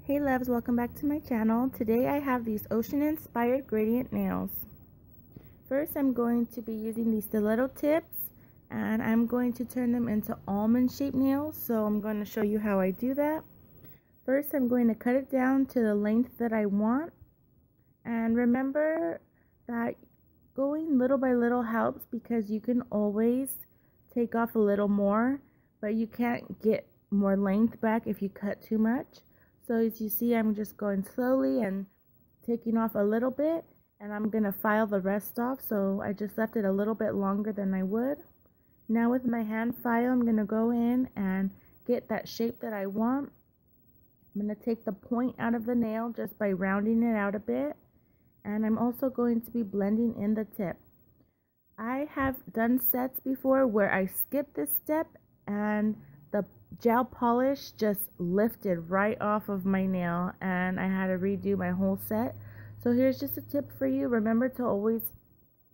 Hey loves, welcome back to my channel. Today I have these ocean inspired gradient nails. First I'm going to be using these stiletto tips and I'm going to turn them into almond shaped nails, so I'm going to show you how I do that. First I'm going to cut it down to the length that I want, and remember that going little by little helps because you can always take off a little more, but you can't get more length back if you cut too much. So as you see, I'm just going slowly and taking off a little bit, and I'm going to file the rest off, so I just left it a little bit longer than I would. Now with my hand file, I'm going to go in and get that shape that I want. I'm going to take the point out of the nail just by rounding it out a bit, and I'm also going to be blending in the tip. I have done sets before where I skipped this step and the gel polish just lifted right off of my nail and I had to redo my whole set. So here's just a tip for you. Remember to always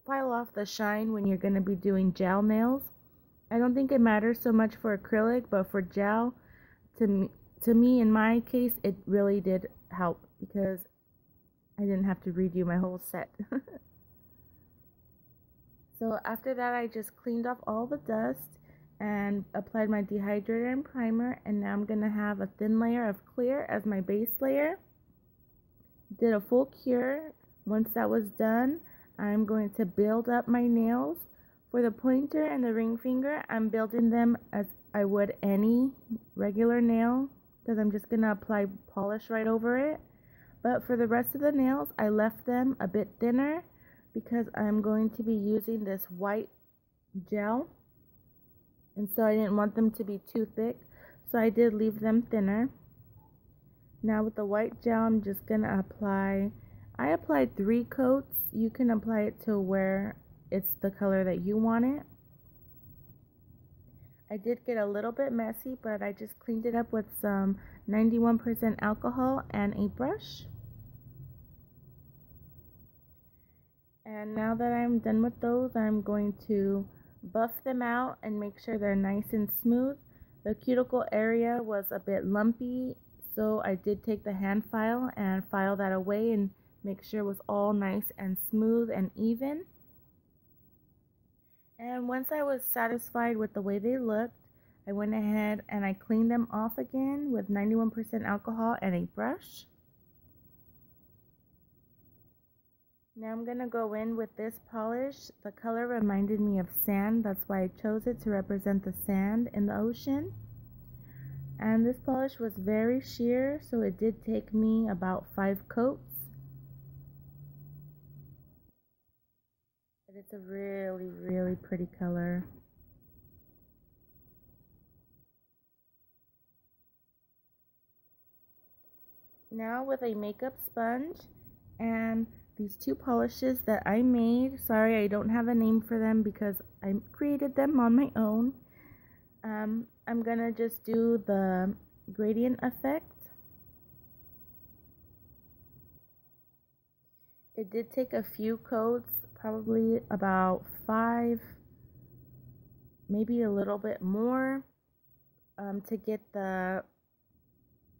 file off the shine when you're going to be doing gel nails. I don't think it matters so much for acrylic, but for gel, to me in my case, it really did help because I didn't have to redo my whole set. So after that, I just cleaned off all the dust and applied my dehydrator and primer, and now I'm going to have a thin layer of clear as my base layer. Did a full cure. Once that was done, I'm going to build up my nails. For the pointer and the ring finger, I'm building them as I would any regular nail because I'm just going to apply polish right over it. But for the rest of the nails, I left them a bit thinner because I'm going to be using this white gel, and so I didn't want them to be too thick, so I did leave them thinner. Now with the white gel, I'm just gonna apply, I applied 3 coats. You can apply it to where it's the color that you want it. I did get a little bit messy, but I just cleaned it up with some 91% alcohol and a brush. And now that I'm done with those, I'm going to buff them out and make sure they're nice and smooth. The cuticle area was a bit lumpy, so I did take the hand file and file that away and make sure it was all nice and smooth and even. And once I was satisfied with the way they looked, I went ahead and I cleaned them off again with 91% alcohol and a brush. Now I'm going to go in with this polish. The color reminded me of sand, that's why I chose it to represent the sand in the ocean. And this polish was very sheer, so it did take me about 5 coats. But it's a really, really pretty color. Now with a makeup sponge and these 2 polishes that I made. Sorry, I don't have a name for them because I created them on my own. I'm gonna just do the gradient effect. It did take a few coats, probably about 5, maybe a little bit more, to get the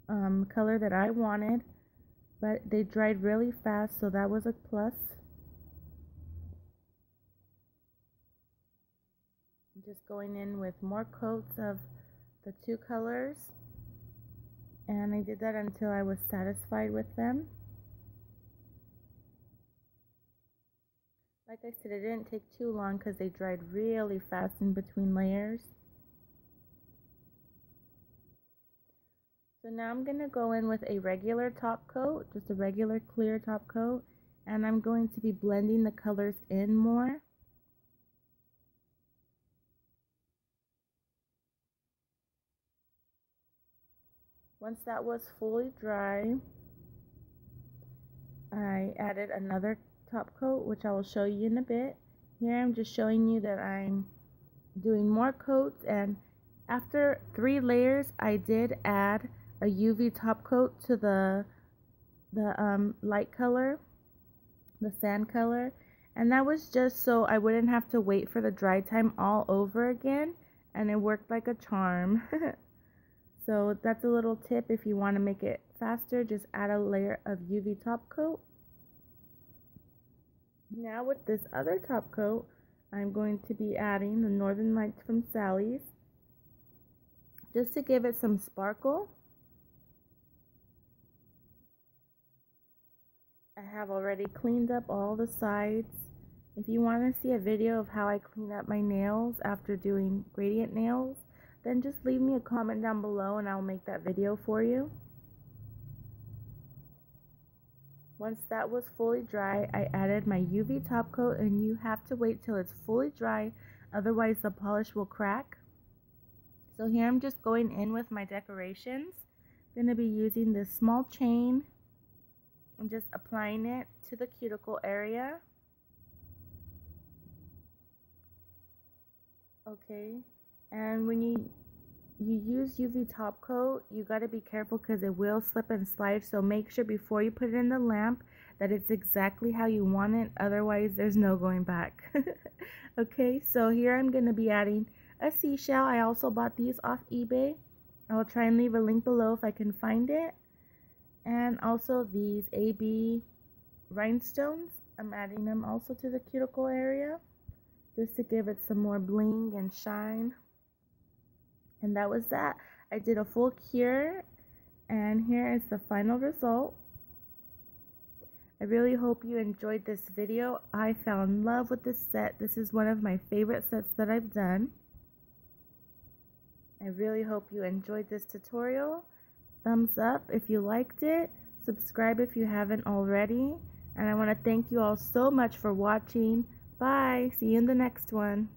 color that I wanted. But they dried really fast, so that was a plus. I'm just going in with more coats of the 2 colors, and I did that until I was satisfied with them. Like I said, it didn't take too long because they dried really fast in between layers. So now I'm going to go in with a regular top coat, just a regular clear top coat, and I'm going to be blending the colors in more. Once that was fully dry, I added another top coat, which I will show you in a bit. Here I'm just showing you that I'm doing more coats, and after 3 layers I did add a UV top coat to the light color, the sand color, and that was just so I wouldn't have to wait for the dry time all over again, and it worked like a charm. So that's a little tip. If you want to make it faster, just add a layer of UV top coat. Now with this other top coat, I'm going to be adding the Northern Lights from Sally's just to give it some sparkle. I have already cleaned up all the sides. If you want to see a video of how I clean up my nails after doing gradient nails, then just leave me a comment down below and I'll make that video for you. Once that was fully dry, I added my UV top coat, and you have to wait till it's fully dry, otherwise the polish will crack. So here I'm just going in with my decorations. I'm going to be using this small chain and just applying it to the cuticle area. Okay, and when you use UV top coat, you got to be careful because it will slip and slide, so make sure before you put it in the lamp that it's exactly how you want it, otherwise there's no going back. Okay, so here I'm going to be adding a seashell. I also bought these off eBay. I'll try and leave a link below if I can find it. And also these AB rhinestones, I'm adding them also to the cuticle area just to give it some more bling and shine. And that was that. I did a full cure, and here is the final result. I really hope you enjoyed this video. I fell in love with this set. This is one of my favorite sets that I've done. I really hope you enjoyed this tutorial. Thumbs up if you liked it. Subscribe if you haven't already. And I want to thank you all so much for watching. Bye. See you in the next one.